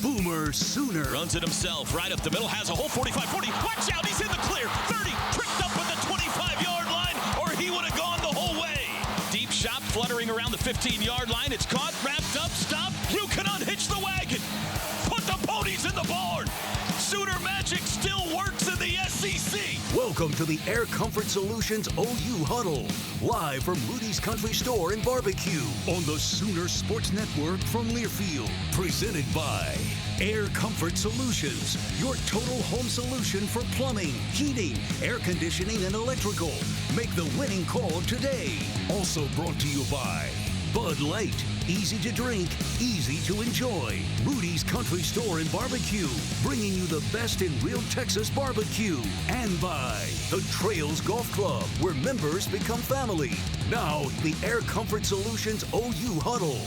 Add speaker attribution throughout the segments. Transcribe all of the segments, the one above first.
Speaker 1: Boomer Sooner.
Speaker 2: Runs it himself, right up the middle, has a whole 45-40. Watch out, he's in the clear. 30, tricked up at the 25-yard line, or he would have gone the whole way. Deep shot fluttering around the 15-yard line. It's caught, wrapped up, stopped. You can unhitch the wagon. Put the ponies in the barn. Sooner magic still works in the SEC.
Speaker 1: Welcome to the Air Comfort Solutions OU Huddle, live from Rudy's Country Store and Barbecue on the Sooner Sports Network from Learfield. Presented by Air Comfort Solutions, your total home solution for plumbing, heating, air conditioning, and electrical. Make the winning call today. Also brought to you by Bud Light. Easy to drink, easy to enjoy. Rudy's Country Store and Barbecue, bringing you the best in real Texas barbecue. And by the Trails Golf Club, where members become family. Now, the Air Comfort Solutions OU Huddle.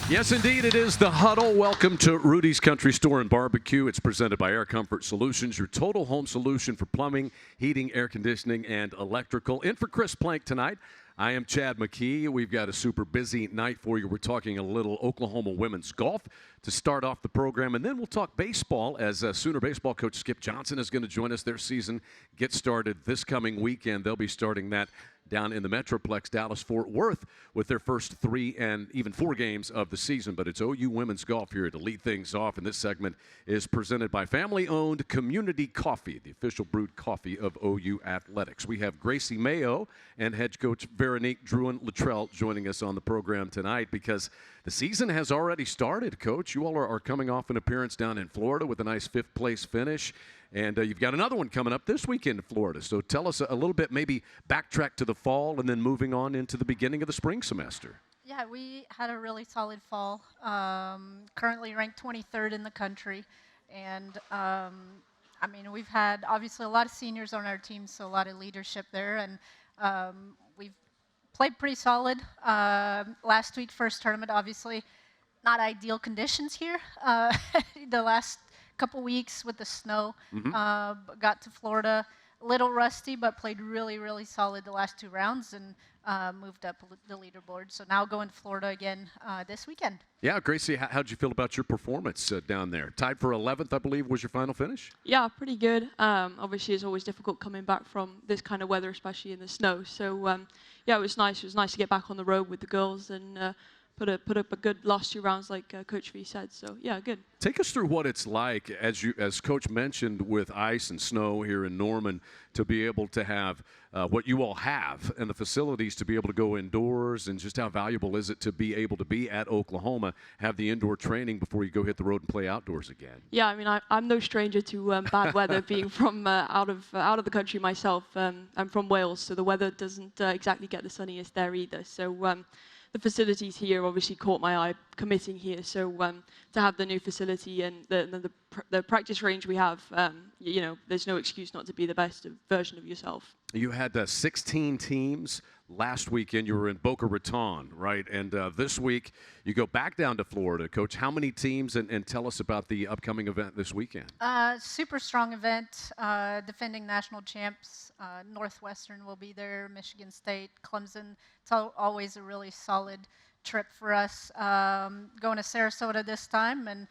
Speaker 3: Yes, indeed, it is the Huddle. Welcome to Rudy's Country Store and Barbecue. It's presented by Air Comfort Solutions, your total home solution for plumbing, heating, air conditioning, and electrical. In for Chris Plank tonight, I am Chad McKee. We've got a super busy night for you. We're talking a little Oklahoma women's golf to start off the program, and then we'll talk baseball as Sooner baseball coach Skip Johnson is going to join us. Their season gets started this coming weekend. They'll be starting that down in the Metroplex, Dallas-Fort Worth, with their first 3 and even 4 games of the season. But it's OU women's golf here to lead things off, and this segment is presented by family-owned Community Coffee, the official brewed coffee of OU Athletics. We have Gracie Mayo and head coach Veronique Drouin-Luttrell joining us on the program tonight because the season has already started, Coach. You all are coming off an appearance down in Florida with a nice 5th-place finish. And you've got another one coming up this weekend in Florida. So tell us a little bit, maybe backtrack to the fall and then moving on into the beginning of the spring semester.
Speaker 4: Yeah, we had a really solid fall. Currently ranked 23rd in the country. And, we've had obviously a lot of seniors on our team, so a lot of leadership there. And we've played pretty solid. Last week, first tournament, obviously not ideal conditions here. The last couple weeks with the snow. Got to Florida, a little rusty, but played really, really solid the last 2 rounds and moved up the leaderboard. So now going to Florida again this weekend. Yeah,
Speaker 3: Gracie, how'd you feel about your performance down there? Tied for 11th, I believe, was your final finish?
Speaker 5: Yeah, pretty good. Obviously, it's always difficult coming back from this kind of weather, especially in the snow. So, yeah, it was nice. It was nice to get back on the road with the girls and put up a good last 2 rounds, like Coach V said. So, yeah, good.
Speaker 3: Take us through what it's like, as Coach mentioned, with ice and snow here in Norman, to be able to have what you all have and the facilities to be able to go indoors, and just how valuable is it to be able to be at Oklahoma, have the indoor training before you go hit the road and play outdoors again?
Speaker 5: Yeah, I'm no stranger to bad weather, being from out of the country myself. I'm from Wales, so the weather doesn't exactly get the sunniest there either. So. The facilities here obviously caught my eye committing here, so to have the new facility and the practice range we have, there's no excuse not to be the best version of yourself.
Speaker 3: You had 16 teams last weekend. You were in Boca Raton, right? And this week you go back down to Florida. Coach, how many teams, and tell us about the upcoming event this weekend.
Speaker 4: Super strong event, defending national champs. Northwestern will be there, Michigan State, Clemson. It's always a really solid trip for us. Going to Sarasota this time, and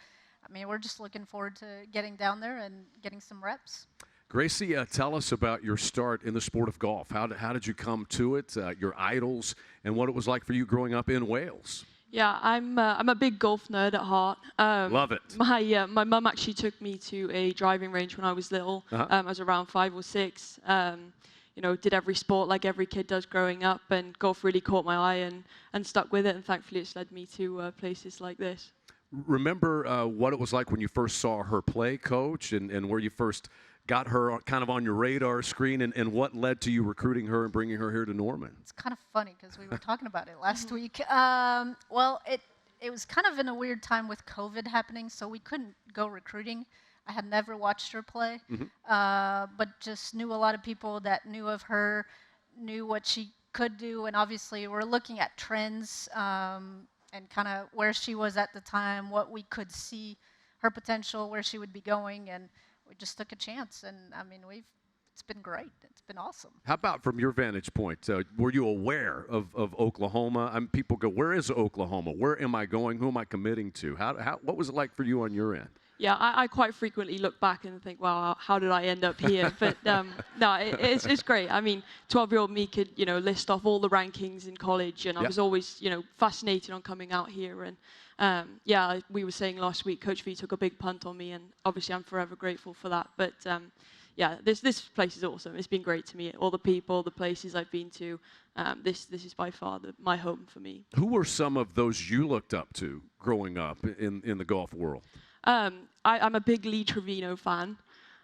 Speaker 4: we're just looking forward to getting down there and getting some reps.
Speaker 3: Gracie, tell us about your start in the sport of golf. How did you come to it, your idols, and what it was like for you growing up in Wales?
Speaker 5: Yeah, I'm a big golf nerd at heart.
Speaker 3: Love it.
Speaker 5: My mum actually took me to a driving range when I was little. I was around 5 or 6. Did every sport like every kid does growing up, and golf really caught my eye and stuck with it, and thankfully it's led me to places like this.
Speaker 3: Remember what it was like when you first saw her play, Coach, and where you first got her kind of on your radar screen, and what led to you recruiting her and bringing her here to Norman?
Speaker 4: It's kind of funny because we were talking about it last week. Well, it was kind of in a weird time with COVID happening, so we couldn't go recruiting. I had never watched her play, but just knew a lot of people that knew of her, knew what she could do, and obviously we're looking at trends and kind of where she was at the time, what we could see, her potential, where she would be going, and we just took a chance. And we've it's been great. It's been awesome.
Speaker 3: How about from your vantage point? Were you aware of Oklahoma? People go, where is Oklahoma? Where am I going? Who am I committing to? What was it like for you on your end?
Speaker 5: Yeah, I quite frequently look back and think, wow, how did I end up here? But no, it's great. I mean, 12-year-old me could, list off all the rankings in college, and I was always, fascinated on coming out here. And yeah, we were saying last week, Coach V took a big punt on me, and obviously I'm forever grateful for that. But yeah, this place is awesome. It's been great to me. All the people, the places I've been to, this is by far my home for me.
Speaker 3: Who were some of those you looked up to growing up in the golf world?
Speaker 5: I'm a big Lee Trevino fan,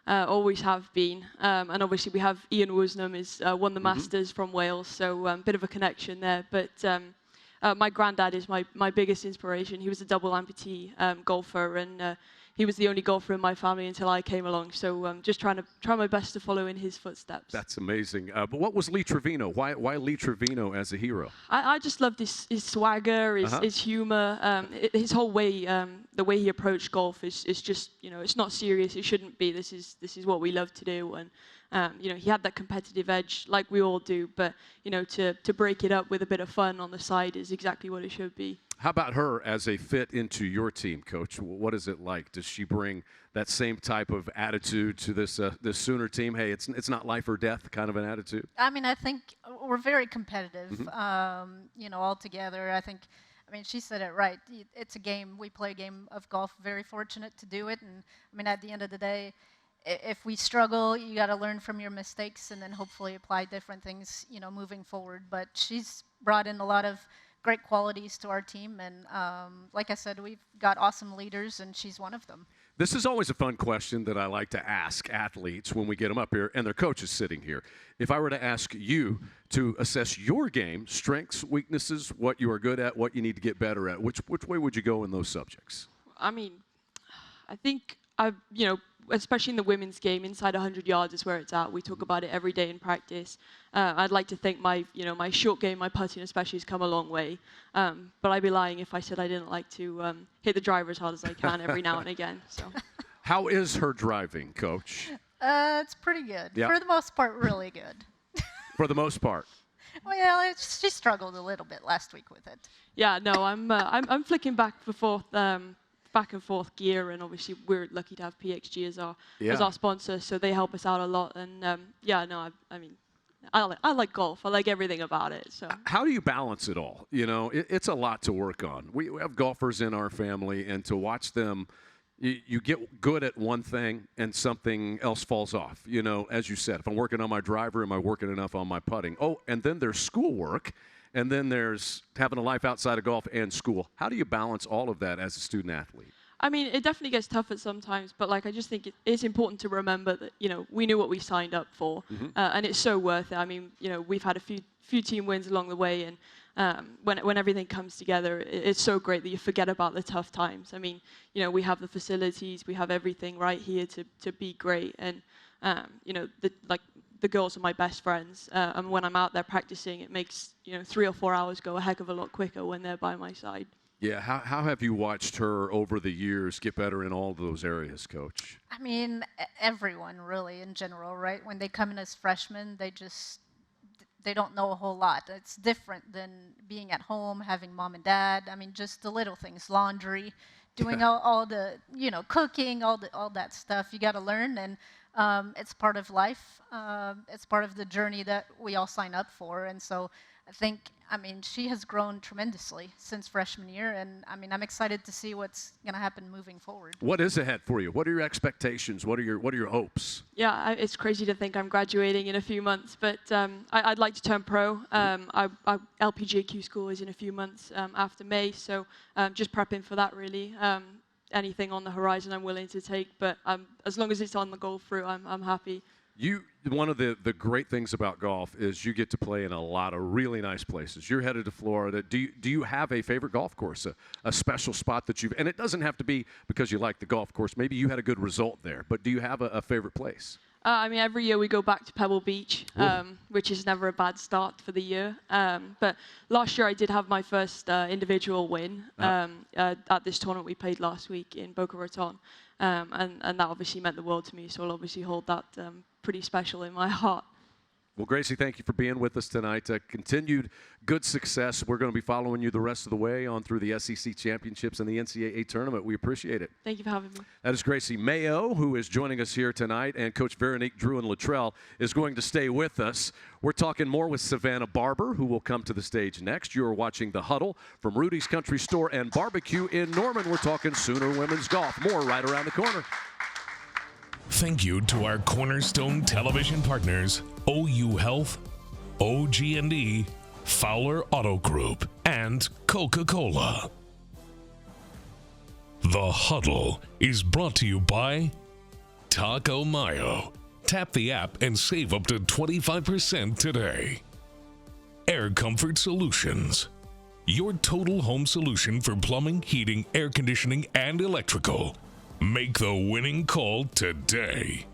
Speaker 5: always have been, and obviously we have Ian Woosnam is won the Masters from Wales, so bit of a connection there. But my granddad is my biggest inspiration. He was a double amputee golfer, and he was the only golfer in my family until I came along. So just try my best to follow in his footsteps.
Speaker 3: That's amazing. But what was Lee Trevino? Why Lee Trevino as a hero?
Speaker 5: I just loved his swagger, his humor, his whole way. The way he approached golf is just, it's not serious. It shouldn't be. This is what we love to do. And he had that competitive edge, like we all do. But to break it up with a bit of fun on the side is exactly what it should be.
Speaker 3: How about her as a fit into your team, Coach? What is it like? Does she bring that same type of attitude to this Sooner team? Hey, it's not life or death kind of an attitude?
Speaker 4: I mean, I think we're very competitive, all together. I mean, she said it right. It's a game. We play a game of golf. Very fortunate to do it. And, I mean, at the end of the day, if we struggle, you got to learn from your mistakes and then hopefully apply different things, moving forward. But she's brought in a lot of great qualities to our team, and like I said, we've got awesome leaders, and she's one of them.
Speaker 3: This is always a fun question that I like to ask athletes when we get them up here, and their coach is sitting here. If I were to ask you to assess your game, strengths, weaknesses, what you are good at, what you need to get better at, which way would you go in those subjects?
Speaker 5: I mean, I think especially in the women's game, inside 100 yards is where it's at. We talk about it every day in practice. I'd like to think my short game, my putting especially, has come a long way. But I'd be lying if I said I didn't like to hit the driver as hard as I can every now and again. So.
Speaker 3: How is her driving, Coach?
Speaker 4: It's pretty good.
Speaker 3: Yep.
Speaker 4: For the most part, really good.
Speaker 3: For the most part.
Speaker 4: Well, she struggled a little bit last week with it.
Speaker 5: Yeah, no, I'm flicking back and forth gear, and obviously we're lucky to have PXG as our sponsor, so they help us out a lot. And I mean, I like golf. I like everything about it. So
Speaker 3: how do you balance it all? It's a lot to work on. We have golfers in our family, and to watch them, you get good at one thing and something else falls off. As you said, if I'm working on my driver, am I working enough on my putting? Oh, and then there's schoolwork. And then there's having a life outside of golf and school. How do you balance all of that as a student athlete?
Speaker 5: I mean, it definitely gets tougher sometimes, but I just think it's important to remember that, we knew what we signed up for, and it's so worth it. I mean, we've had a few team wins along the way, and when everything comes together, it's so great that you forget about the tough times. I mean, we have the facilities, we have everything right here to be great, and the girls are my best friends, and when I'm out there practicing, it makes 3 or 4 hours go a heck of a lot quicker when they're by my side.
Speaker 3: Yeah, how have you watched her over the years get better in all of those areas, Coach?
Speaker 4: I mean, everyone really in general, right? When they come in as freshmen, they don't know a whole lot. It's different than being at home, having mom and dad. I mean, just the little things, laundry, doing all the cooking, all that stuff. You got to learn, and it's part of life. It's part of the journey that we all sign up for. And so I mean, she has grown tremendously since freshman year. And I mean, I'm excited to see what's going to happen moving forward.
Speaker 3: What is ahead for you? What are your expectations? What are your hopes?
Speaker 5: Yeah, it's crazy to think I'm graduating in a few months, but I'd like to turn pro. LPGAQ school is in a few months after May, so just prepping for that, really. Anything on the horizon I'm willing to take, but as long as it's on the golf route, I'm happy.
Speaker 3: One of the great things about golf is you get to play in a lot of really nice places. You're headed to Florida. Do you have a favorite golf course, a special spot that and it doesn't have to be because you like the golf course. Maybe you had a good result there, but do you have a favorite place?
Speaker 5: I mean, every year we go back to Pebble Beach, which is never a bad start for the year. But last year I did have my first individual win at this tournament we played last week in Boca Raton. And that obviously meant the world to me, so I'll obviously hold that pretty special in my heart.
Speaker 3: Well, Gracie, thank you for being with us tonight. Continued good success. We're going to be following you the rest of the way on through the SEC Championships and the NCAA Tournament. We appreciate it.
Speaker 5: Thank you for having me.
Speaker 3: That is Gracie Mayo, who is joining us here tonight, and Coach Veronique Druin-Luttrell is going to stay with us. We're talking more with Savannah Barber, who will come to the stage next. You are watching The Huddle from Rudy's Country Store and Barbecue in Norman. We're talking Sooner women's golf. More right around the corner.
Speaker 6: Thank you to our cornerstone television partners, OU Health, OG&E, Fowler Auto Group, and Coca-Cola. The Huddle is brought to you by Taco Mayo. Tap the app and save up to 25% today. Air Comfort Solutions, your total home solution for plumbing, heating, air conditioning, and electrical. Make the winning call today.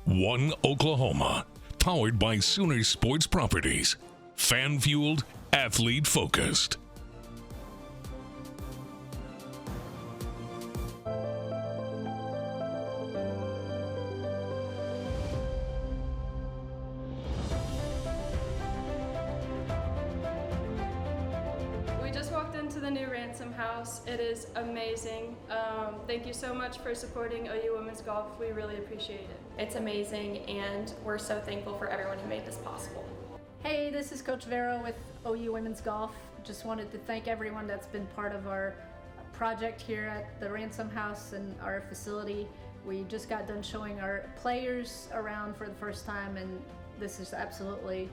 Speaker 6: One Oklahoma, powered by Sooner Sports Properties. Fan-fueled, athlete-focused.
Speaker 7: We just walked into the new Ransom House. It is amazing. Thank you so much for supporting OU Women's Golf. We really appreciate it.
Speaker 8: It's amazing, and we're so thankful for everyone who made this possible.
Speaker 9: Hey, this is Coach Vero with OU Women's Golf. Just wanted to thank everyone that's been part of our project here at the Ransom House and our facility. We just got done showing our players around for the first time, and this is absolutely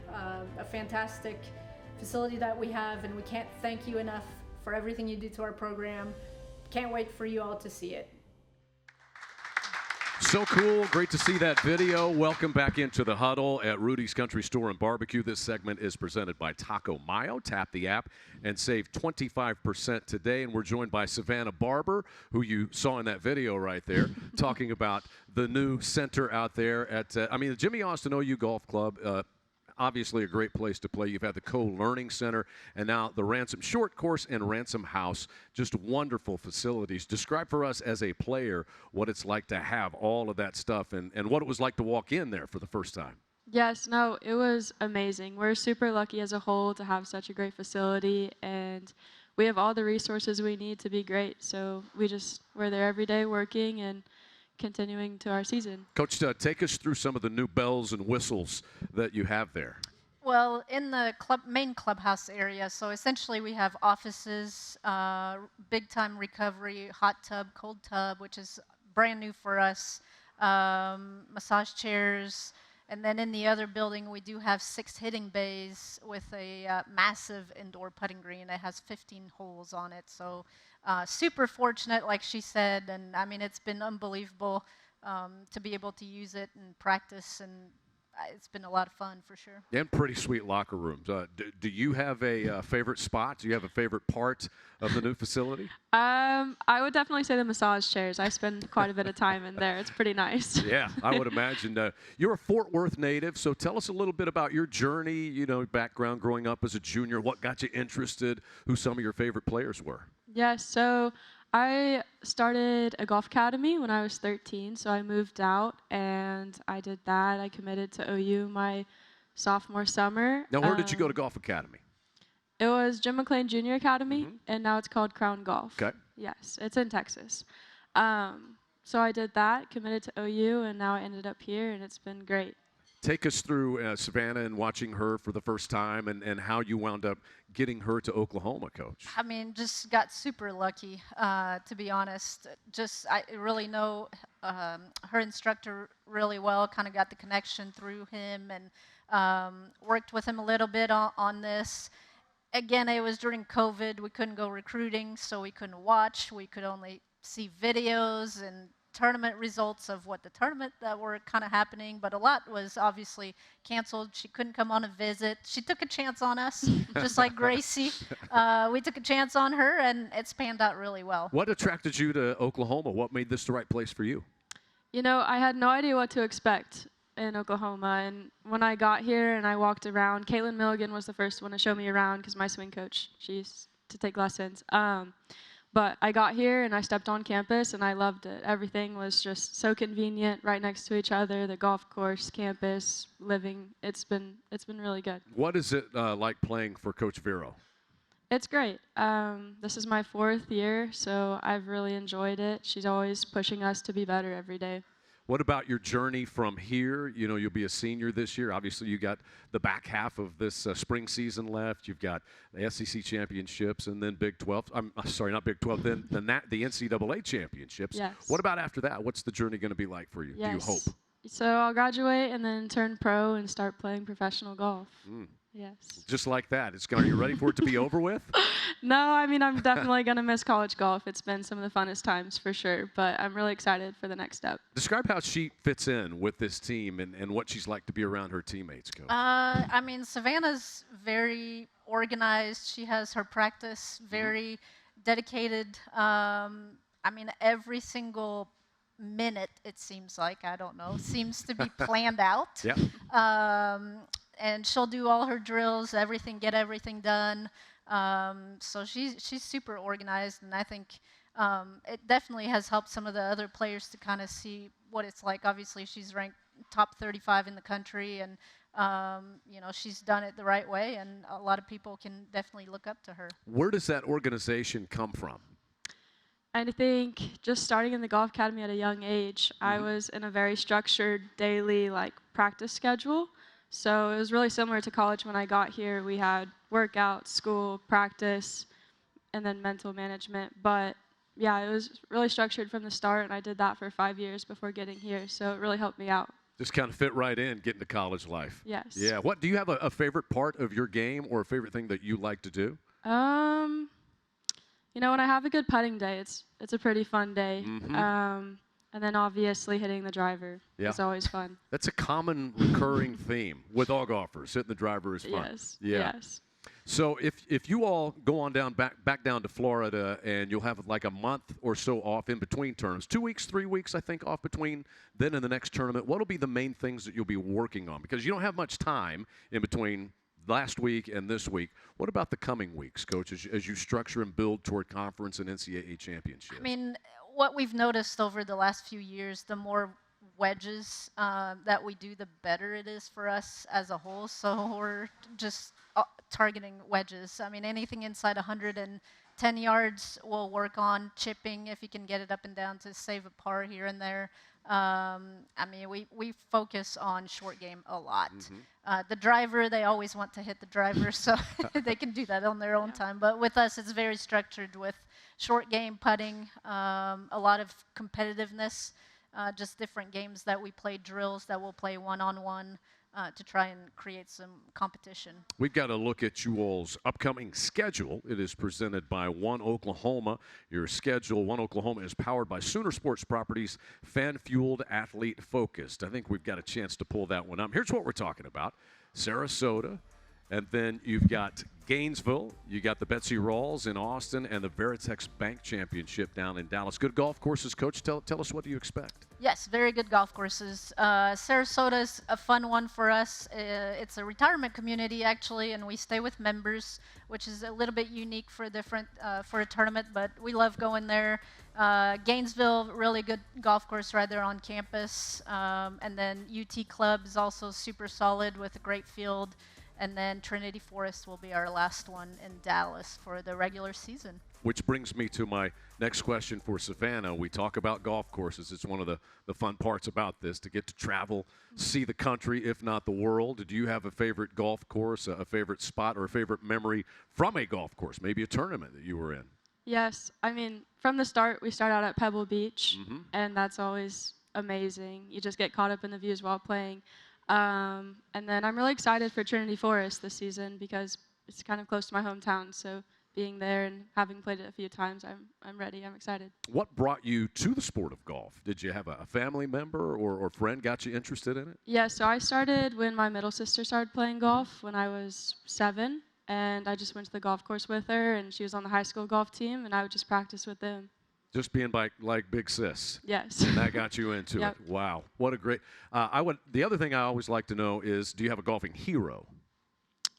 Speaker 9: a fantastic facility that we have, and we can't thank you enough for everything you do to our program. Can't wait for you all to see it.
Speaker 3: So cool. Great to see that video. Welcome back into the Huddle at Rudy's Country Store and Barbecue. This segment is presented by Taco Mayo. Tap the app and save 25% today. And we're joined by Savannah Barber, who you saw in that video right there, talking about the new center out there at, the Jimmy Austin OU Golf Club. Obviously a great place to play. You've had the Co-Learning Center and now the Ransom Short Course and Ransom House. Just wonderful facilities. Describe for us as a player what it's like to have all of that stuff and what it was like to walk in there for the first time.
Speaker 5: Yes, no, it was amazing. We're super lucky as a whole to have such a great facility, and we have all the resources we need to be great. So we're there every day working and continuing to our season.
Speaker 3: Coach, take us through some of the new bells and whistles that you have there.
Speaker 4: Well, in the main clubhouse area, so essentially we have offices, big-time recovery, hot tub, cold tub, which is brand new for us, massage chairs, and then in the other building we do have 6 hitting bays with a massive indoor putting green that has 15 holes on it. So super fortunate, like she said, and I mean it's been unbelievable to be able to use it and practice, and it's been a lot of fun for sure.
Speaker 3: And pretty sweet locker rooms. Do you have a favorite spot? Do you have a favorite part of the new facility?
Speaker 5: I would definitely say the massage chairs. I spend quite a bit of time in there. It's pretty nice.
Speaker 3: Yeah, I would imagine. You're a Fort Worth native, so tell us a little bit about your journey, background growing up as a junior. What got you interested? Who some of your favorite players were?
Speaker 5: Yeah, so I started a golf academy when I was 13, so I moved out and I did that. I committed to OU my sophomore summer.
Speaker 3: Now, where did you go to golf academy?
Speaker 5: It was Jim McLean Junior Academy, and now it's called Crown Golf.
Speaker 3: Okay.
Speaker 5: Yes, it's in Texas. So I did that, committed to OU, and now I ended up here, and it's been great.
Speaker 3: Take us through Savannah and watching her for the first time and how you wound up getting her to Oklahoma, Coach.
Speaker 4: I mean, just got super lucky, to be honest. I really know her instructor really well, kind of got the connection through him and worked with him a little bit on this. Again, it was during COVID. We couldn't go recruiting, so we couldn't watch. We could only see videos and tournament results of what the tournament that were kind of happening, but a lot was obviously canceled. She couldn't come on a visit. She took a chance on us, just like Gracie. We took a chance on her, and it's panned out really well.
Speaker 3: What attracted you to Oklahoma? What made this the right place for you?
Speaker 5: I had no idea what to expect in Oklahoma, and when I got here and I walked around, Caitlin Milligan was the first one to show me around because my swing coach, she used to take lessons. But I got here and I stepped on campus and I loved it. Everything was just so convenient, right next to each other. The golf course, campus, living. It's been really good.
Speaker 3: What is it like playing for Coach Vero?
Speaker 5: It's great. This is my 4th year, so I've really enjoyed it. She's always pushing us to be better every day.
Speaker 3: What about your journey from here? You know, you'll be a senior this year. Obviously, you got the back half of this spring season left. You've got the SEC championships and then Big 12. I'm sorry, not Big 12. Then the NCAA championships.
Speaker 5: Yes.
Speaker 3: What about after that? What's the journey going to be like for you?
Speaker 5: Yes.
Speaker 3: Do you hope?
Speaker 5: So I'll graduate and then turn pro and start playing professional golf. Yes.
Speaker 3: Just like that. Are you ready for it to be over with?
Speaker 5: No, I mean, I'm definitely going to miss college golf. It's been some of the funnest times for sure, but I'm really excited for the next step.
Speaker 3: Describe how she fits in with this team and what she's like to be around her teammates, Coach.
Speaker 4: I mean, Savannah's very organized. She has her practice very dedicated. I mean, every single minute, it seems like, I don't know, seems to be planned out.
Speaker 3: Yeah.
Speaker 4: And she'll do all her drills, get everything done. So she's super organized, and I think it definitely has helped some of the other players to kind of see what it's like. Obviously, she's ranked top 35 in the country, and you know, she's done it the right way, and a lot of people can definitely look up to her.
Speaker 3: Where does that organization come from?
Speaker 5: I think just starting in the golf academy at a young age, I was in a very structured daily practice schedule. So it was really similar to college when I got here. We had workouts, school, practice, and then mental management. But yeah, it was really structured from the start, and I did that for 5 years before getting here. So it really helped me out.
Speaker 3: Just kind of fit right in, getting to college life.
Speaker 5: Yes.
Speaker 3: Yeah. What do you have a favorite part of your game or a favorite thing that you like to do?
Speaker 5: You know, when I have a good putting day, it's a pretty fun day. And then obviously hitting the driver is always fun.
Speaker 3: That's a common recurring theme with all golfers. Hitting the driver is fun.
Speaker 5: Yes.
Speaker 3: Yeah.
Speaker 5: Yes.
Speaker 3: So if you all go on back down to Florida and you'll have like a month or so off in between tournaments, 2 weeks, 3 weeks, I think, off between then and the next tournament, what will be the main things that you'll be working on? Because you don't have much time in between last week and this week. What about the coming weeks, Coach, as you structure and build toward conference and NCAA championships?
Speaker 4: I mean, what we've noticed over the last few years, the more wedges that we do, the better it is for us as a whole. So we're just targeting wedges. I mean, anything inside 110 yards we'll work on. Chipping, if you can get it up and down to save a par here and there. I mean, we focus on short game a lot. The driver, they always want to hit the driver, so they can do that on their own time. But with us, it's very structured with short game putting, a lot of competitiveness, just different games that we play, drills that we'll play one-on-one to try and create some competition.
Speaker 3: We've got to look at you all's upcoming schedule. It is presented by One Oklahoma. Your schedule, One Oklahoma, is powered by Sooner Sports Properties, fan-fueled, athlete-focused. I think we've got a chance to pull that one up. Here's what we're talking about. Sarasota, and then you've got Gainesville, you got the Betsy Rawls in Austin, and the Veritex Bank Championship down in Dallas. Good golf courses, Coach. Tell us, what do you expect?
Speaker 4: Yes, very good golf courses. Sarasota's a fun one for us. It's a retirement community, actually, and we stay with members, which is a little bit unique for a tournament, but we love going there. Gainesville, really good golf course right there on campus. And then UT Club is also super solid with a great field. And then Trinity Forest will be our last one in Dallas for the regular season.
Speaker 3: Which brings me to my next question for Savannah. We talk about golf courses. It's one of the fun parts about this, to get to travel, see the country, if not the world. Do you have a favorite golf course, a favorite spot, or a favorite memory from a golf course, maybe a tournament that you were in?
Speaker 5: Yes. I mean, from the start, we start out at Pebble Beach, and that's always amazing. You just get caught up in the views while playing. And then I'm really excited for Trinity Forest this season because it's kind of close to my hometown. So being there and having played it a few times, I'm ready. I'm excited.
Speaker 3: What brought you to the sport of golf? Did you have a family member or friend got you interested in it?
Speaker 5: Yeah, so I started when my middle sister started playing golf when I was 7. And I just went to the golf course with her, and she was on the high school golf team, and I would just practice with them.
Speaker 3: Just being like big sis.
Speaker 5: Yes.
Speaker 3: And that got you into it. Wow. What a great. The other thing I always like to know is, do you have a golfing hero?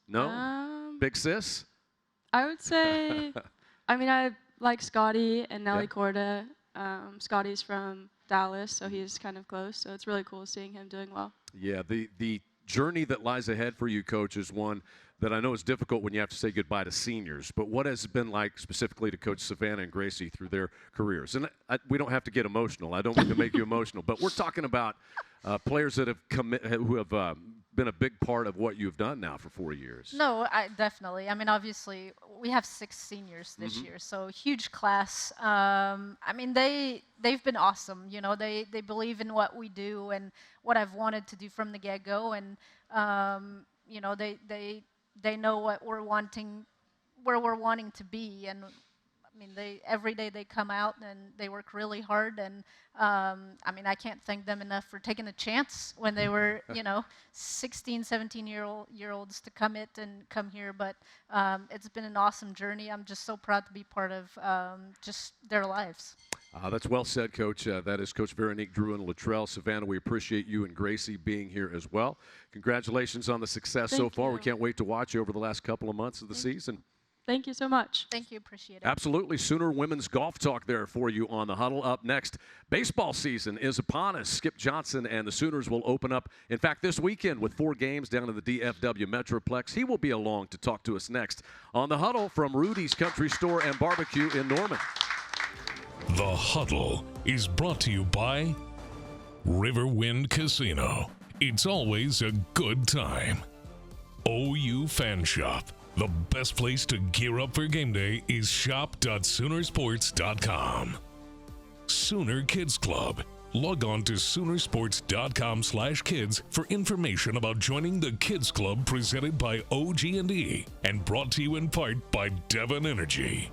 Speaker 3: No? Big sis?
Speaker 5: I would say, I mean, like Scotty and Nelly
Speaker 3: Yeah.
Speaker 5: Corda. Scotty's from Dallas, so he's kind of close. So it's really cool seeing him doing well.
Speaker 3: Yeah, the journey that lies ahead for you, Coach, is one that I know is difficult when you have to say goodbye to seniors. But what has it been like specifically to Coach Savannah and Gracie through their careers? And we don't have to get emotional. I don't mean to make you emotional, but we're talking about players that have who have been a big part of what you've done now for 4 years.
Speaker 4: No, definitely. I mean, obviously, we have 6 seniors this year, so huge class. I mean, they've been awesome. You know, they believe in what we do and what I've wanted to do from the get-go, and you know, they know what we're wanting, where we're wanting to be, and I mean, every day they come out and they work really hard, and I mean, I can't thank them enough for taking the chance when they were, you know, 16, 17-year-olds to commit and come here. But it's been an awesome journey. I'm just so proud to be part of just their lives.
Speaker 3: That's well said, Coach. That is Coach Veronique Drew and Latrell. Savannah, we appreciate you and Gracie being here as well. Congratulations on the success so far. We can't wait to watch you over the last couple of months of the season.
Speaker 5: Thank you so much.
Speaker 4: Thank you. Appreciate it.
Speaker 3: Absolutely. Sooner women's golf talk there for you on the Huddle. Up next, baseball season is upon us. Skip Johnson and the Sooners will open up, in fact, this weekend with 4 games down in the DFW Metroplex. He will be along to talk to us next on the Huddle from Rudy's Country Store and Barbecue in Norman.
Speaker 6: The Huddle is brought to you by Riverwind Casino. It's always a good time. OU Fan Shop. The best place to gear up for game day is shop.soonersports.com. Sooner Kids Club. Log on to Soonersports.com/kids for information about joining the Kids Club presented by OG&E and brought to you in part by Devon Energy.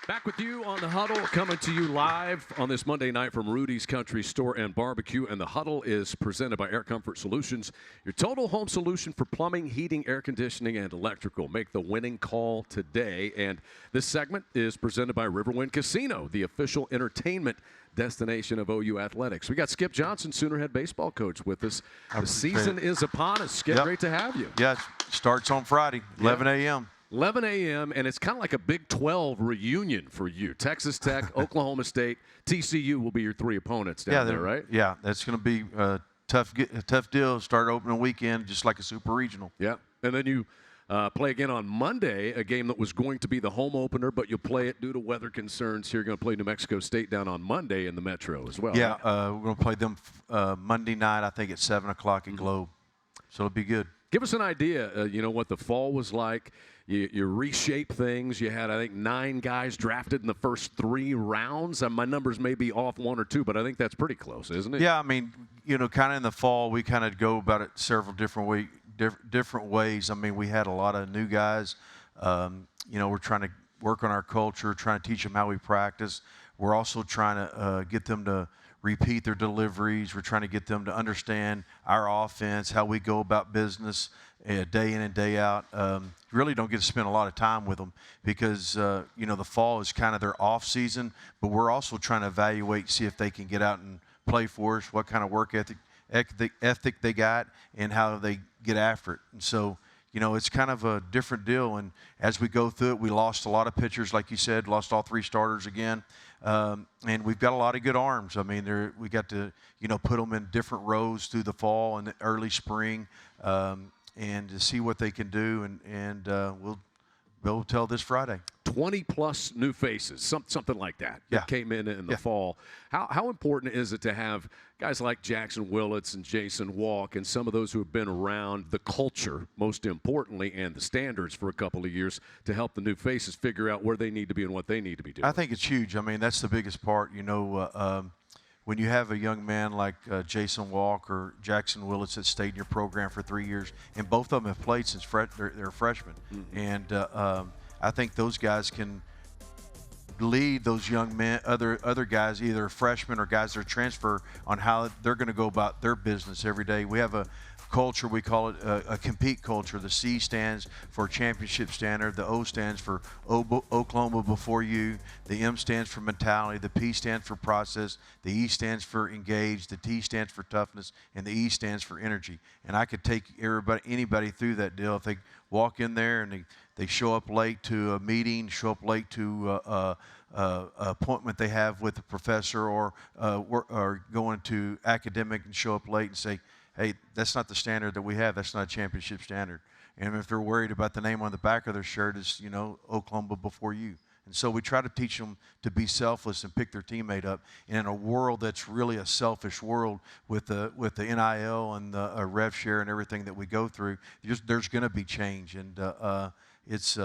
Speaker 3: Back with you on the Huddle, coming to you live on this Monday night from Rudy's Country Store and Barbecue. And the Huddle is presented by Air Comfort Solutions, your total home solution for plumbing, heating, air conditioning, and electrical. Make the winning call today. And this segment is presented by Riverwind Casino, the official entertainment destination of OU Athletics. We got Skip Johnson, Sooner head baseball coach, with us. The season is upon us. Skip, great to have you.
Speaker 10: Yeah, it starts on Friday, 11 a.m.
Speaker 3: 11 a.m., and it's kind of like a Big 12 reunion for you. Texas Tech, Oklahoma State, TCU will be your 3 opponents down there, right?
Speaker 10: Yeah, that's going to be a tough deal. Start opening weekend just like a super regional.
Speaker 3: Yeah, and then you play again on Monday, a game that was going to be the home opener, but you'll play it due to weather concerns here. You're going to play New Mexico State down on Monday in the Metro as well.
Speaker 10: Yeah, we're going to play them Monday night, I think at 7 o'clock at Globe. So it'll be good.
Speaker 3: Give us an idea, you know, what the fall was like. You reshape things. You had, I think, 9 guys drafted in the first 3 rounds. My numbers may be off 1 or 2, but I think that's pretty close, isn't it?
Speaker 10: Yeah, I mean, you know, kind of in the fall, we kind of go about it several different ways. I mean, we had a lot of new guys. You know, we're trying to work on our culture, trying to teach them how we practice. We're also trying to get them to repeat their deliveries. We're trying to get them to understand our offense, how we go about business day in and day out. Really don't get to spend a lot of time with them because, you know, the fall is kind of their off season, but we're also trying to evaluate, see if they can get out and play for us, what kind of work ethic they got, and how they get after it. And so, you know, it's kind of a different deal. And as we go through it, we lost a lot of pitchers, like you said, lost all 3 starters again. And we've got a lot of good arms. I mean, we got to, you know, put them in different rows through the fall and the early spring, and to see what they can do. And we'll tell this Friday.
Speaker 3: 20-plus new faces, something like that, that came in the fall. How important is it to have guys like Jackson Willits and Jason Walk and some of those who have been around the culture, most importantly, and the standards for a couple of years to help the new faces figure out where they need to be and what they need to be doing?
Speaker 10: I think it's huge. I mean, that's the biggest part. You know, when you have a young man like Jason Walk or Jackson Willits that stayed in your program for 3 years, and both of them have played since they're freshmen. Mm-hmm. And I think those guys can lead those young men, other guys, either freshmen or guys that are transfer, on how they're going to go about their business every day. We have a culture, we call it a compete culture. The C stands for championship standard, the O stands for Oklahoma before you, the M stands for mentality, the P stands for process, the E stands for engage, the T stands for toughness, and the E stands for energy. And I could take anybody through that deal. If they walk in there and they show up late to a meeting, show up late to appointment they have with the professor, or going to academic and show up late and say, hey, that's not the standard that we have. That's not a championship standard. And if they're worried about the name on the back of their shirt, is, Oklahoma before you. And so we try to teach them to be selfless and pick their teammate up. And in a world that's really a selfish world with the NIL and the rev share and everything that we go through, there's going to be change. And it's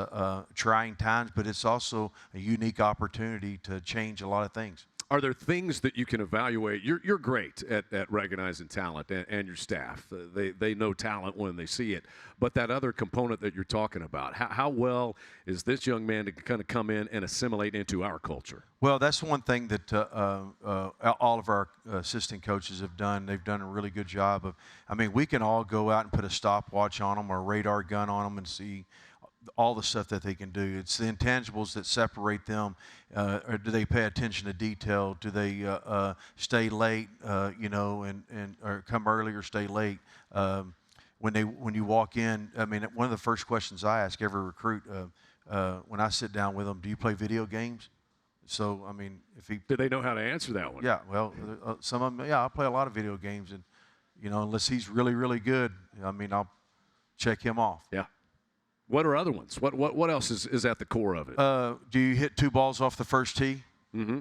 Speaker 10: trying times, but it's also a unique opportunity to change a lot of things.
Speaker 3: Are there things that you can evaluate? You're great at recognizing talent, and your staff. They know talent when they see it. But that other component that you're talking about, how well is this young man to kind of come in and assimilate into our culture?
Speaker 10: Well, that's one thing that all of our assistant coaches have done. They've done a really good job of, we can all go out and put a stopwatch on them or a radar gun on them and see all the stuff that they can do. It's the intangibles that separate them. Or do they pay attention to detail? Do they stay late, or come early or stay late? When you walk in, one of the first questions I ask every recruit when I sit down with them, do you play video games? So,
Speaker 3: do they know how to answer that one?
Speaker 10: Yeah, well, some of them, I play a lot of video games, and, unless he's really, really good, I'll check him off.
Speaker 3: Yeah. What are other ones? What else is at the core of it?
Speaker 10: Do you hit 2 balls off the first tee?
Speaker 3: Mm-hmm.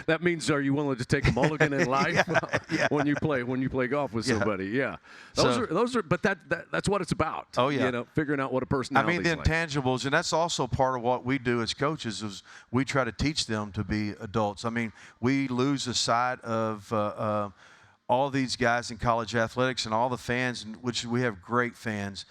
Speaker 3: That means, are you willing to take a mulligan in life when you play golf with somebody? Yeah. Those are. But that's what it's about.
Speaker 10: Oh yeah.
Speaker 3: Figuring out what a personality is
Speaker 10: the intangibles, and that's also part of what we do as coaches. Is we try to teach them to be adults. We lose the sight of all these guys in college athletics and all the fans, which we have great fans,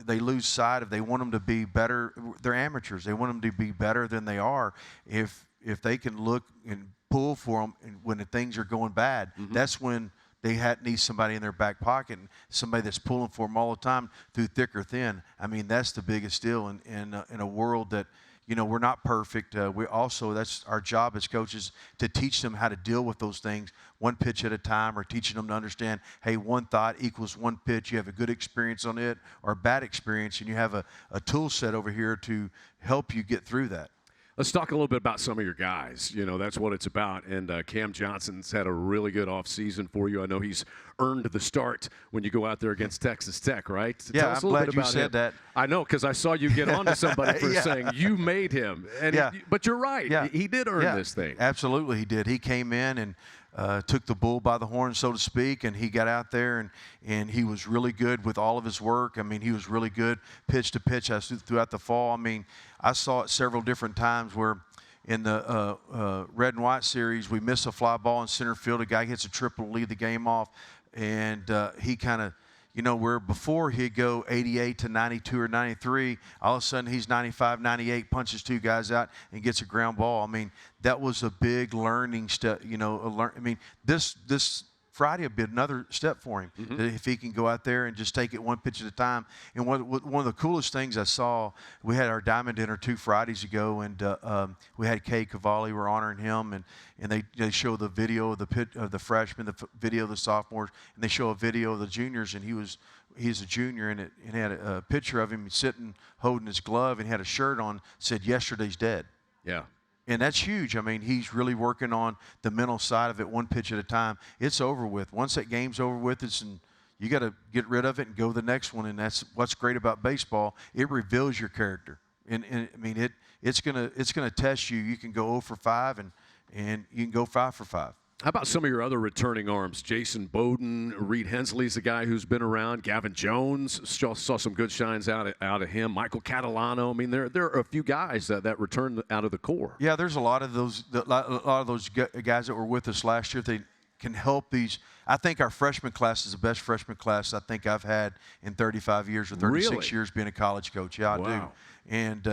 Speaker 10: they lose sight of. They want them to be better. They're amateurs. They want them to be better than they are. If they can look and pull for them when things are going bad, that's when they need somebody in their back pocket, and somebody that's pulling for them all the time through thick or thin. That's the biggest deal in a world that, we're not perfect. That's our job as coaches, to teach them how to deal with those things one pitch at a time, or teaching them to understand, hey, one thought equals one pitch. You have a good experience on it or a bad experience, and you have a tool set over here to help you get through that.
Speaker 3: Let's talk a little bit about some of your guys. That's what it's about. And Cam Johnson's had a really good offseason for you. I know he's earned the start when you go out there against Texas Tech, right?
Speaker 10: Yeah,
Speaker 3: Tell us
Speaker 10: I'm
Speaker 3: a little
Speaker 10: glad
Speaker 3: bit
Speaker 10: you
Speaker 3: about
Speaker 10: said
Speaker 3: him.
Speaker 10: that.
Speaker 3: I know, because I saw you get on to somebody for saying you made him. But you're right.
Speaker 10: Yeah.
Speaker 3: He did earn this thing.
Speaker 10: Absolutely, he did. He came in and took the bull by the horn, so to speak, and he got out there and he was really good with all of his work. He was really good pitch to pitch throughout the fall. I saw it several different times where in the red and white series, we miss a fly ball in center field. A guy hits a triple to lead the game off, and he kind of, where before he'd go 88 to 92 or 93, all of a sudden he's 95, 98, punches 2 guys out and gets a ground ball. That was a big learning step. This Friday will be another step for him, if he can go out there and just take it one pitch at a time. And one of the coolest things I saw, we had our Diamond Dinner 2 Fridays ago, and we had Kay Cavalli. We're honoring him, and they show the video of the freshmen, the video of the sophomores, and they show a video of the juniors, and he's a junior, and had a picture of him sitting holding his glove, and he had a shirt on that said "Yesterday's dead."
Speaker 3: Yeah.
Speaker 10: And that's huge. He's really working on the mental side of it, one pitch at a time. It's over with. Once that game's over with, you got to get rid of it and go to the next one. And that's what's great about baseball. It reveals your character. It's gonna test you. You can go 0 for 5, and you can go 5 for 5.
Speaker 3: How about some of your other returning arms? Jason Bowden, Reed Hensley's a guy who's been around. Gavin Jones, saw some good shines out of him. Michael Catalano. There are a few guys that returned out of the core.
Speaker 10: Yeah, there's a lot of those guys that were with us last year. can help these. I think our freshman class is the best freshman class I think I've had in 35 years or 36
Speaker 3: Really?
Speaker 10: years being a college coach. Yeah, I do.
Speaker 3: Wow.
Speaker 10: And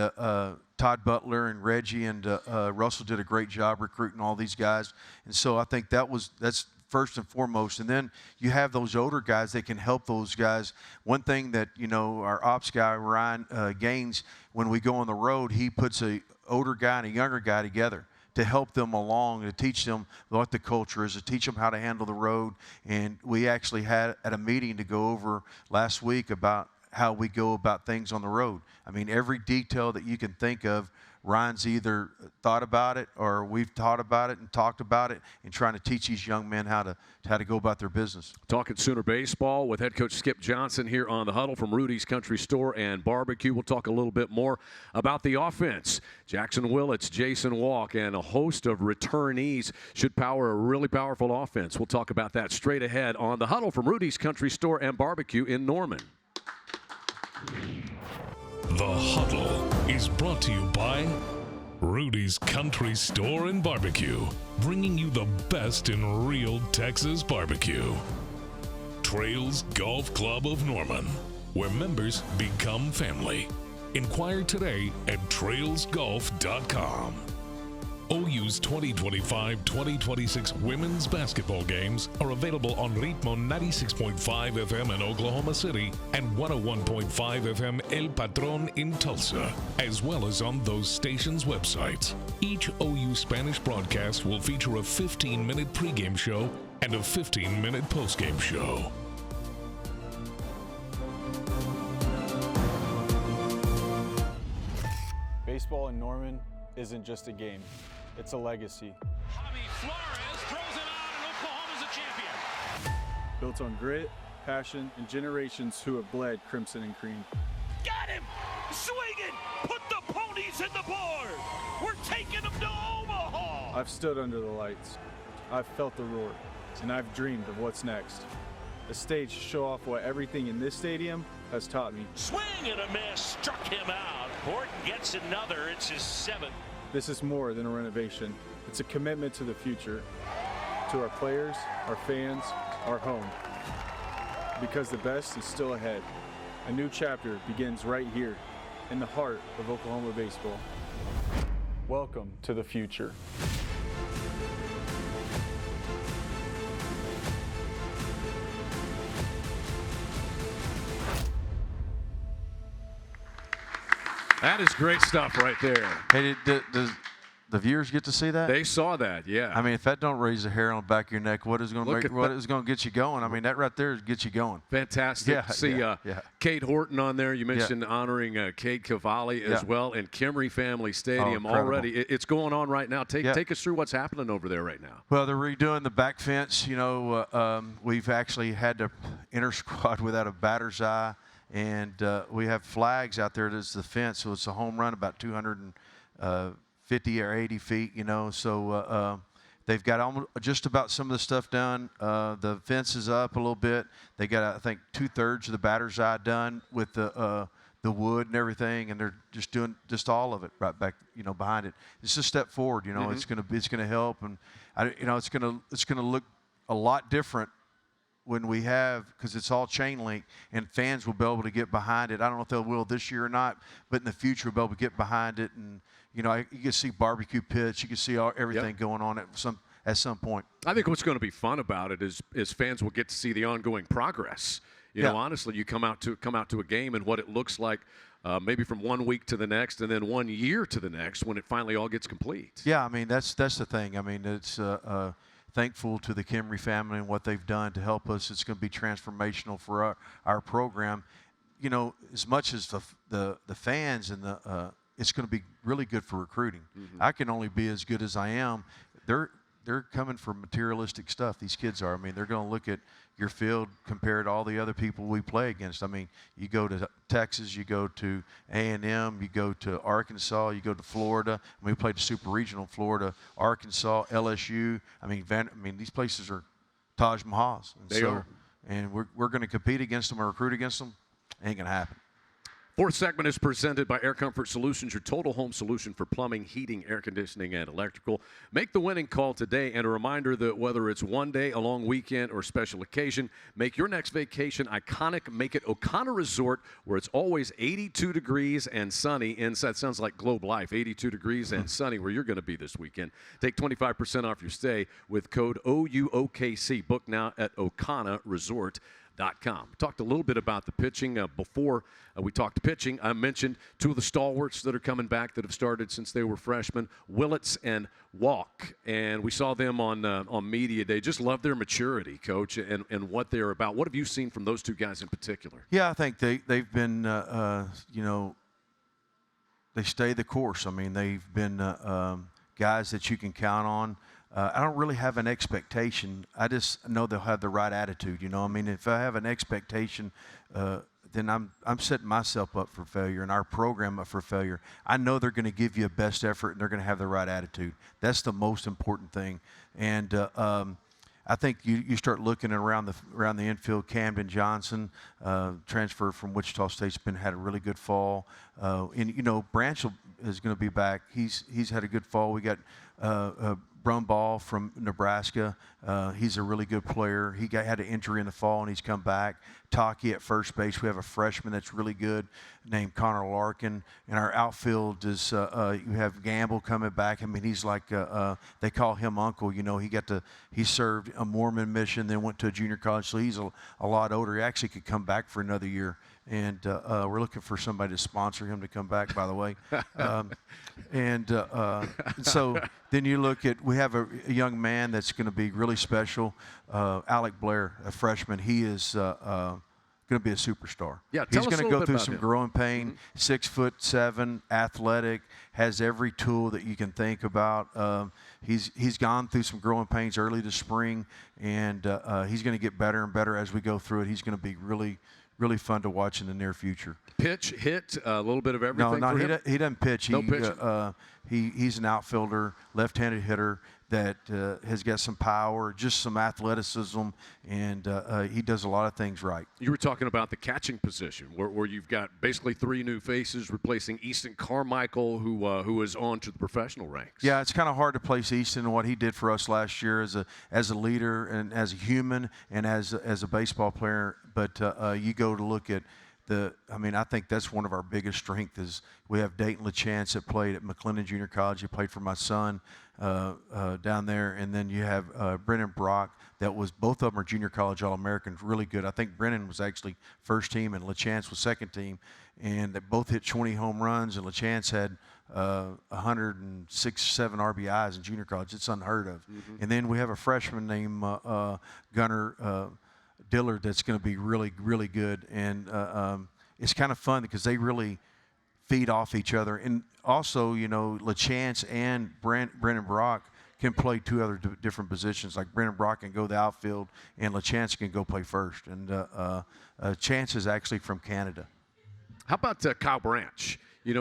Speaker 10: Todd Butler and Reggie and Russell did a great job recruiting all these guys. And so I think that's first and foremost. And then you have those older guys that can help those guys. One thing that, our ops guy, Ryan Gaines, when we go on the road, he puts a older guy and a younger guy together to help them along, to teach them what the culture is, to teach them how to handle the road. And we actually had at a meeting to go over last week about how we go about things on the road. I mean, every detail that you can think of, Ryan's either thought about it or we've thought about it and talked about it and trying to teach these young men how to go about their business.
Speaker 3: Talking Sooner baseball with head coach Skip Johnson here on the Huddle from Rudy's Country Store and Barbecue. We'll talk a little bit more about the offense. Jackson Willits, Jason Walk, and a host of returnees should power a really powerful offense. We'll talk about that straight ahead on the Huddle from Rudy's Country Store and Barbecue in Norman.
Speaker 6: The Huddle is brought to you by Rudy's Country Store and Barbecue, bringing you the best in real Texas barbecue. Trails Golf Club of Norman, where members become family. Inquire today at trailsgolf.com. OU's 2025-2026 women's basketball games are available on Ritmo 96.5 FM in Oklahoma City and 101.5 FM El Patron in Tulsa, as well as on those stations' websites. Each OU Spanish broadcast will feature a 15-minute pregame show and a 15-minute postgame show.
Speaker 11: Baseball in Norman isn't just a game. It's a legacy.
Speaker 2: Javi Flores throws it on, and Oklahoma's a champion.
Speaker 11: Built on grit, passion, and generations who have bled crimson and cream.
Speaker 2: Got him! Swinging! Put the ponies in the board! We're taking them to Omaha!
Speaker 11: I've stood under the lights. I've felt the roar, and I've dreamed of what's next. A stage to show off what everything in this stadium has taught me.
Speaker 2: Swing and a miss, struck him out. Horton gets another, it's his 7th.
Speaker 11: This is more than a renovation. It's a commitment to the future, to our players, our fans, our home. Because the best is still ahead. A new chapter begins right here, in the heart of Oklahoma baseball. Welcome to the future.
Speaker 3: That is great stuff right there.
Speaker 10: Hey, does the viewers get to see that?
Speaker 3: They saw that, yeah.
Speaker 10: I mean, if that don't raise the hair on the back of your neck, what is going to get you going? I mean, that right there gets you going.
Speaker 3: Fantastic.
Speaker 10: Yeah,
Speaker 3: See Kate Horton on there. You mentioned honoring Kate Cavalli as well, and Kimry Family Stadium already. It's going on right now. Take us through what's happening over there right now.
Speaker 10: Well, they're redoing the back fence. We've actually had to inter squad without a batter's eye. And we have flags out there as the fence, so it's a home run about 250 or 80 feet, So they've got just about some of the stuff done. The fence is up a little bit. They got, I think, 2/3 of the batter's eye done with the wood and everything, and they're just doing just all of it right back, behind it. It's a step forward, It's gonna help, and it's gonna look a lot different when we have, because it's all chain link, and fans will be able to get behind it. I don't know if they will this year or not, but in the future we'll be able to get behind it, and you can see barbecue pits, you can see everything going on at some point.
Speaker 3: I think what's going to be fun about it is fans will get to see the ongoing progress. Honestly, you come out to a game and what it looks like, maybe from 1 week to the next, and then 1 year to the next when it finally all gets complete.
Speaker 10: Yeah, I mean that's the thing. I mean it's. Thankful to the Kimry family and what they've done to help us. It's going to be transformational for our program. As much as the fans and it's going to be really good for recruiting. Mm-hmm. I can only be as good as I am. They're coming for materialistic stuff. These kids are. I mean, they're going to look at your field compared to all the other people we play against. I mean, you go to Texas, you go to A&M, you go to Arkansas, you go to Florida. We played the Super Regional, Florida, Arkansas, LSU. I mean, these places are Taj Mahals.
Speaker 3: They are.
Speaker 10: And we're going to compete against them or recruit against them. Ain't going to happen.
Speaker 3: Fourth segment is presented by Air Comfort Solutions, your total home solution for plumbing, heating, air conditioning, and electrical. Make the winning call today, and a reminder that whether it's one day, a long weekend, or special occasion, make your next vacation iconic. Make it O'Connor Resort, where it's always 82 degrees and sunny. Inside sounds like Globe Life, 82 degrees and sunny where you're going to be this weekend. Take 25% off your stay with code OUOKC. Book now at O'ConnorResort.com. Talked a little bit about the pitching. Before we talked pitching, I mentioned two of the stalwarts that are coming back that have started since they were freshmen, Willits and Walk. And we saw them on Media Day. Just love their maturity, Coach, and what they're about. What have you seen from those two guys in particular?
Speaker 10: Yeah, I think they've been, they stay the course. I mean, they've been guys that you can count on. I don't really have an expectation. I just know they'll have the right attitude. You know, I mean, if I have an expectation, then I'm setting myself up for failure and our program up for failure. I know they're going to give you a best effort and they're going to have the right attitude. That's the most important thing. And I think you start looking around the infield. Camden Johnson, transfer from Wichita State's had a really good fall. And Branch is going to be back. He's had a good fall. We got Brumball from Nebraska. He's a really good player. He had an injury in the fall, and he's come back. Taki at first base. We have a freshman that's really good named Connor Larkin. And our outfield is you have Gamble coming back. I mean, he's like they call him Uncle. You know, he served a Mormon mission, then went to a junior college, so he's a lot older. He actually could come back for another year. And we're looking for somebody to sponsor him to come back, by the way. So then you look at, we have a young man that's going to be really special, Alec Blair, a freshman. He is going to be a superstar.
Speaker 3: Yeah,
Speaker 10: he's going to go through some growing pain. 6'7", athletic, has every tool that you can think about. He's gone through some growing pains early this spring, and he's going to get better and better as we go through it. He's going to be really fun to watch in the near future.
Speaker 3: Pitch, hit, a little bit of everything.
Speaker 10: No,
Speaker 3: for him?
Speaker 10: he doesn't pitch.
Speaker 3: No pitching?
Speaker 10: He's an outfielder, left-handed hitter that has got some power, just some athleticism, and he does a lot of things right.
Speaker 3: You were talking about the catching position, where you've got basically three new faces replacing Easton Carmichael, who is on to the professional ranks.
Speaker 10: Yeah, it's kind of hard to place Easton and what he did for us last year as a leader and as a human and as a baseball player. But you go to look at I think that's one of our biggest strengths is we have Dayton LaChance that played at McLennan Junior College. He played for my son down there. And then you have Brennan Brock both of them are junior college All-Americans, really good. I think Brennan was actually first team and LaChance was second team. And they both hit 20 home runs, and LaChance had 106, 7 RBIs in junior college. It's unheard of. Mm-hmm. And then we have a freshman named Gunnar Dillard that's going to be really, really good. And it's kind of fun because they really feed off each other. And also, LaChance and Brennan Brock can play two other different positions. Like Brennan Brock can go the outfield, and LaChance can go play first. And Chance is actually from Canada.
Speaker 3: How about Kyle Branch?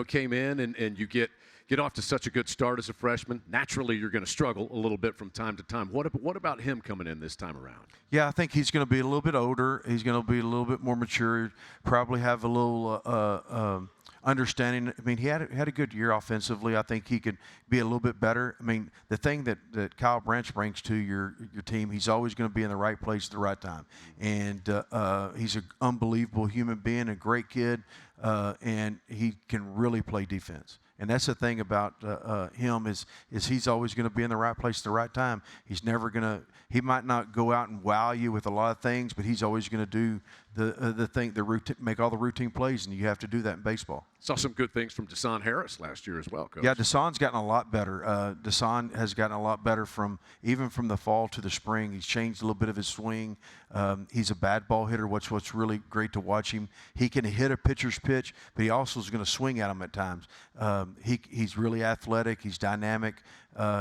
Speaker 3: Came in and you get off to such a good start as a freshman. Naturally, you're going to struggle a little bit from time to time. What about him coming in this time around?
Speaker 10: Yeah, I think he's going to be a little bit older. He's going to be a little bit more mature. Probably have a little understanding. I mean, he had a good year offensively. I think he could be a little bit better. I mean, the thing that Kyle Branch brings to your team, he's always going to be in the right place at the right time. And he's an unbelievable human being, a great kid, and he can really play defense. And that's the thing about him is he's always going to be in the right place at the right time. He's never going to – he might not go out and wow you with a lot of things, but he's always going to do the thing, make all the routine plays, and you have to do that in baseball.
Speaker 3: Saw some good things from Desan Harris last year as well, Coach.
Speaker 10: Yeah, Desan's gotten a lot better. Desan has gotten a lot better even from the fall to the spring. He's changed a little bit of his swing. He's a bad ball hitter, what's really great to watch him. He can hit a pitcher's pitch, but he also is going to swing at him at times. He's really athletic. He's dynamic.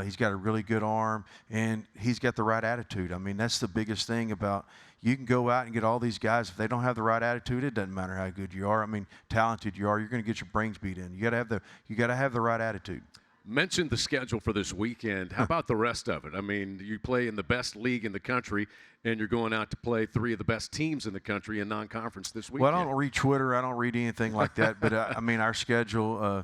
Speaker 10: He's got a really good arm, and he's got the right attitude. I mean, that's the biggest thing about you can go out and get all these guys. If they don't have the right attitude, it doesn't matter how good you are. I mean, talented you are, you're going to get your brains beat in. You got to have the right attitude.
Speaker 3: mentioned the schedule for this weekend. How about the rest of it? I mean, you play in the best league in the country, and you're going out to play 3 of the best teams in the country in non-conference this weekend.
Speaker 10: Well, I don't read Twitter. I don't read anything like that. But, I mean, our schedule,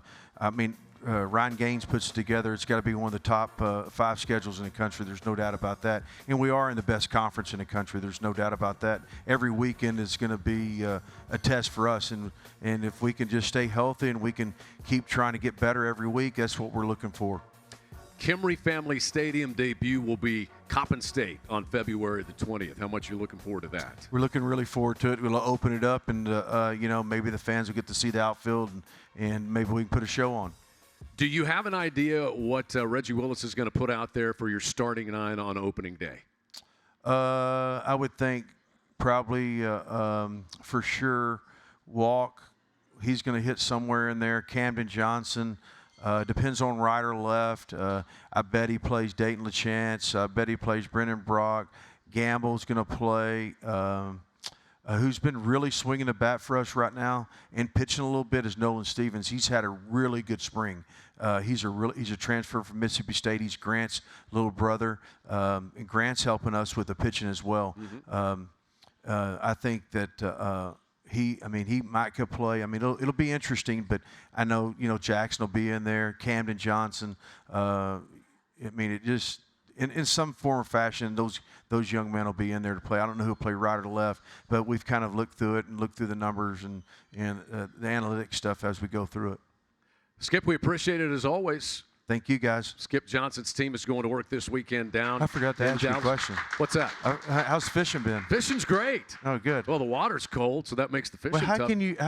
Speaker 10: Ryan Gaines puts it together. It's got to be one of the top 5 schedules in the country. There's no doubt about that. And we are in the best conference in the country. There's no doubt about that. Every weekend is going to be a test for us. And if we can just stay healthy and we can keep trying to get better every week, that's what we're looking for.
Speaker 3: Kimry Family Stadium debut will be Coppin State on February the 20th. How much are you looking forward to that?
Speaker 10: We're looking really forward to it. We'll open it up, and, maybe the fans will get to see the outfield, and maybe we can put a show on.
Speaker 3: Do you have an idea what Reggie Willis is going to put out there for your starting 9 on opening day?
Speaker 10: I would think probably for sure Walk. He's going to hit somewhere in there. Camden Johnson. Depends on right or left. I bet he plays Dayton LaChance. I bet he plays Brendan Brock. Gamble's going to play. Who's been really swinging the bat for us right now and pitching a little bit is Nolan Stevens. He's had a really good spring. He's a transfer from Mississippi State. He's Grant's little brother, and Grant's helping us with the pitching as well. Mm-hmm. I think that he might could play. I mean, it'll be interesting, but I know Jackson will be in there. Camden Johnson. It just. In some form or fashion, those young men will be in there to play. I don't know who'll play right or left, but we've kind of looked through it and looked through the numbers and the analytic stuff as we go through it.
Speaker 3: Skip, we appreciate it as always.
Speaker 10: Thank you, guys.
Speaker 3: Skip Johnson's team is going to work this weekend down.
Speaker 10: I forgot to ask you a question.
Speaker 3: What's that?
Speaker 10: How's fishing been?
Speaker 3: Fishing's great.
Speaker 10: Oh, good.
Speaker 3: Well, the water's cold, so that makes the fishing tough.
Speaker 10: How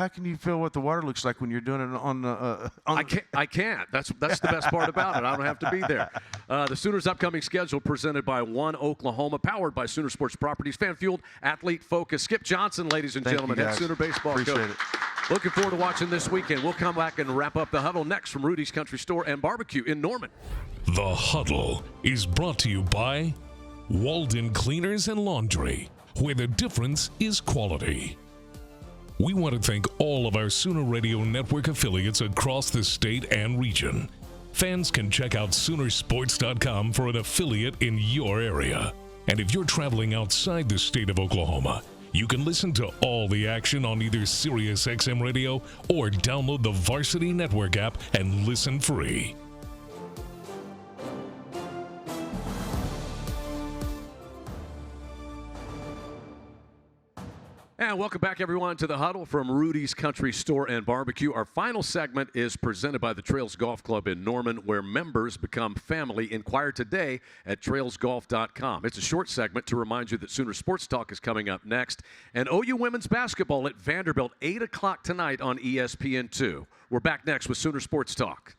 Speaker 10: can you feel what the water looks like when you're doing it on the?
Speaker 3: I can't. That's the best part about it. I don't have to be there. The Sooners' upcoming schedule presented by One Oklahoma, powered by Sooner Sports Properties, fan-fueled, athlete-focused. Skip Johnson, ladies and gentlemen, head Sooner baseball
Speaker 10: Appreciate
Speaker 3: coach.
Speaker 10: It.
Speaker 3: Looking forward to watching this weekend. We'll come back and wrap up the Huddle next from Rudy's Country Store and Barbecue in Norman.
Speaker 6: The Huddle is brought to you by Walden Cleaners and Laundry, where the difference is quality. We want to thank all of our Sooner Radio Network affiliates across the state and region. Fans can check out Soonersports.com for an affiliate in your area. And if you're traveling outside the state of Oklahoma, you can listen to all the action on either SiriusXM Radio or download the Varsity Network app and listen free.
Speaker 3: And welcome back, everyone, to the Huddle from Rudy's Country Store and Barbecue. Our final segment is presented by the Trails Golf Club in Norman, where members become family. Inquire today at trailsgolf.com. It's a short segment to remind you that Sooner Sports Talk is coming up next. And OU women's basketball at Vanderbilt, 8 o'clock tonight on ESPN2. We're back next with Sooner Sports Talk.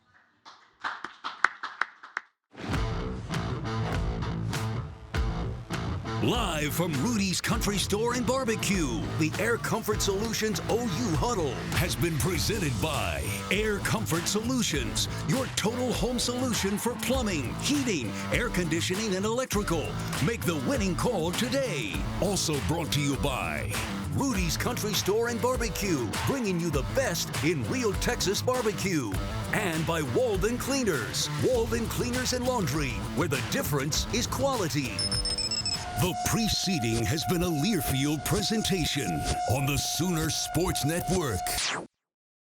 Speaker 1: Live from Rudy's Country Store and Barbecue, the Air Comfort Solutions OU Huddle has been presented by Air Comfort Solutions, your total home solution for plumbing, heating, air conditioning, and electrical. Make the winning call today. Also brought to you by Rudy's Country Store and Barbecue, bringing you the best in real Texas barbecue. And by Walden Cleaners and Laundry, where the difference is quality. The preceding has been a Learfield presentation on the Sooner Sports Network.